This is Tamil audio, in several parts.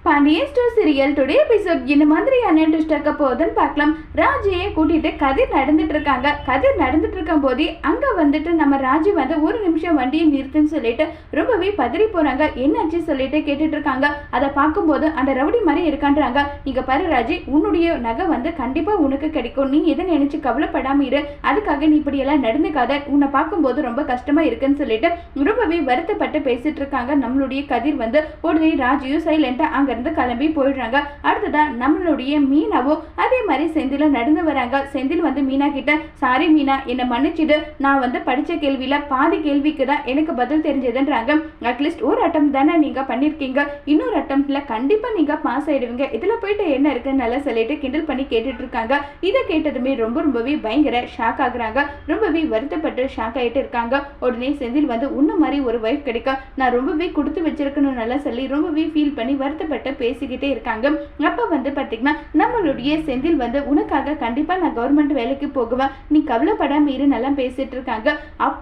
Pandian store serial today episode இந்த மாதிரியான ட்விஸ்ட் இருக்க போதுன்னு பார்க்கலாம். ராஜியை கூட்டிட்டு கதிர் நடந்துட்டு இருக்காங்க. கதிர் நடந்துட்டு இருக்கும் போதே அங்க வந்துட்டு நம்ம ராஜி வந்து ஒரு நிமிஷம் வண்டியை நிறுத்துன்னு சொல்லிட்டு ரொம்பவே பதறி போறாங்க. என்னாச்சு சொல்லிட்டு கேட்டுட்டு இருக்காங்க. அதை பார்க்கும்போது அந்த ரவுடி மாதிரி இருக்கான்றாங்க. இங்க பாரு ராஜி, உன்னுடைய நகை வந்து கண்டிப்பா உனக்கு கிடைக்கும். நீ எதை நினைச்சு கவலைப்படாம இரு. அதுக்காக நீ இப்படி எல்லாம் நடந்துக்காத. உன்னை பார்க்கும்போது ரொம்ப கஷ்டமா இருக்குன்னு சொல்லிட்டு ரொம்பவே வருத்தப்பட்டு பேசிட்டு இருக்காங்க. நம்மளுடைய கதிர் வந்து உடனே ராஜியும் சைலண்டா அங்க இருந்து கிளம்பி போயிடுறாங்க. அடுத்ததான் நம்மளுடைய மீனாவும் அதே மாதிரி செந்திலும் நடந்து வராங்க. செந்தில் வந்து மீனா கிட்ட, சாரி மீனா, என்னை மன்னிச்சிடு, நான் வந்து படிச்ச கேள்வியில பாதி கேள்விக்கு தான் எனக்கு பதில் தெரிஞ்சதுன்றாங்க. அட்லீஸ்ட் ஒரு அட்டம் தானே நீங்க பண்ணிருக்கீங்க, இன்னொரு அட்டம்ல கண்டிப்பா நீங்க பாஸ் ஆயிடுவீங்க, இதுல போயிட்டு என்ன இருக்குன்னு நல்லா சொல்லிட்டு கிண்டல் பண்ணி கேட்டுட்டு இருக்காங்க. இதை கேட்டதுமே ரொம்பவே பயங்கர ஷாக் ஆகுறாங்க. ரொம்பவே வருத்தப்பட்டு ஷாக் ஆயிட்டு இருக்காங்க. உடனே செந்தில் வந்து உன்ன மாதிரி ஒரு வைஃப் கிடைக்க நான் ரொம்பவே கொடுத்து வச்சிருக்கணும் நல்லா சொல்லி ரொம்பவே ஃபீல் பண்ணி வருத்தப்பட்டு பேசிக்கிட்டே இருக்காங்க. அப்ப வந்து பாத்தீங்கன்னா நம்மளுடைய செந்தில் வந்து உனக்காக கண்டிப்பா நான் கவர்மெண்ட் வேலைக்கு போகுவேன், நீ கவலைப்படாம இரு நல்லா பேசிட்டு இருக்காங்க.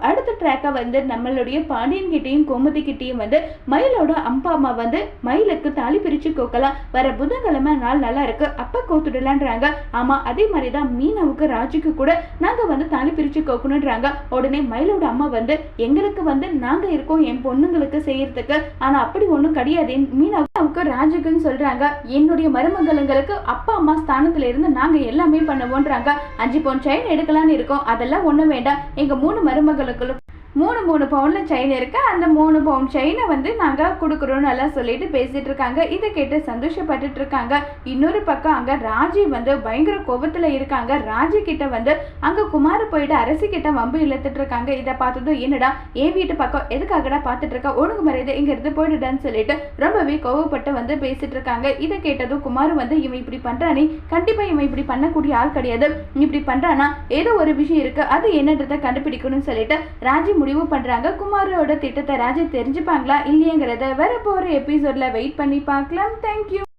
அடுத்த ட்ராக்கா வந்து நம்மளுடைய பாண்டியன் கிட்டையும் கோமதி கிட்டையும் வந்து மயிலோட அப்பா அம்மா வந்து மயிலுக்கு தாலி பிரிச்சு கோக்கலாம், வர புதன்கிழமை நாள் நல்லா இருக்கு, அப்ப கோத்துடலான்றாங்க. ஆமா, அதே மாதிரிதான் மீனாவுக்கு ராஜுக்கு கூட நாங்க வந்து தாலி பிரிச்சு கோக்கணும்ன்றாங்க. உடனே மயிலோட அம்மா வந்து எங்களுக்கு வந்து நாங்க இருக்கோம் என் பொண்ணுங்களுக்கு செய்யறதுக்கு, ஆனா அப்படி ஒண்ணும் கிடையாது, மீனாவுக்கு ராஜுக்குன்னு சொல்றாங்க. என்னுடைய மருமகளுங்களுக்கு அப்பா அம்மா ஸ்தானத்துல இருந்து நாங்க எல்லாமே பண்ணுவோன்றாங்க. 5 பவுன் செயின் எடுக்கலான்னு இருக்கோம், அதெல்லாம் ஒண்ணும் வேண்டாம், எங்க 3 மருமகளுக்கு 3 பவுன்ல செயின் இருக்கு, அந்த 3 பவுன் செயினை வந்து நாங்க கொடுக்குறோம் நல்லா சொல்லிட்டு பேசிட்டு இருக்காங்க. இதை கேட்டு சந்தோஷப்பட்டுட்டு இருக்காங்க. இன்னொரு பக்கம் அங்க ராஜி வந்து பயங்கர கோபத்துல இருக்காங்க. ராஜி கிட்ட வந்து அங்க குமார் போயிட்டு அரசி கிட்ட வம்பு இழுத்துட்டு இருக்காங்க. இதை பார்த்ததும் என்னடா என் வீட்டு பக்கம் எதுக்காகடா பார்த்துட்டு இருக்க, ஒழுங்கு மரியாதை இங்க இருந்து போயிடுடான்னு சொல்லிட்டு ரொம்பவே கோவப்பட்டு வந்து பேசிட்டு இருக்காங்க. இதை கேட்டதும் குமார் வந்து இவன் இப்படி பண்றானே, கண்டிப்பா இவன் இப்படி பண்ணக்கூடிய ஆள் கிடையாது, இப்படி பண்றானா ஏதோ ஒரு விஷயம் இருக்கு, அது என்னன்றதை கண்டுபிடிக்கணும்னு சொல்லிட்டு ராஜி முடிவு பண்றாங்க. குமாரோட திட்டத்தை ராஜி தெரிஞ்சுப்பாங்களா இல்லையங்கிறத வர போற எபிசோட்ல வெயிட் பண்ணி பார்க்கலாம். தேங்க்யூ.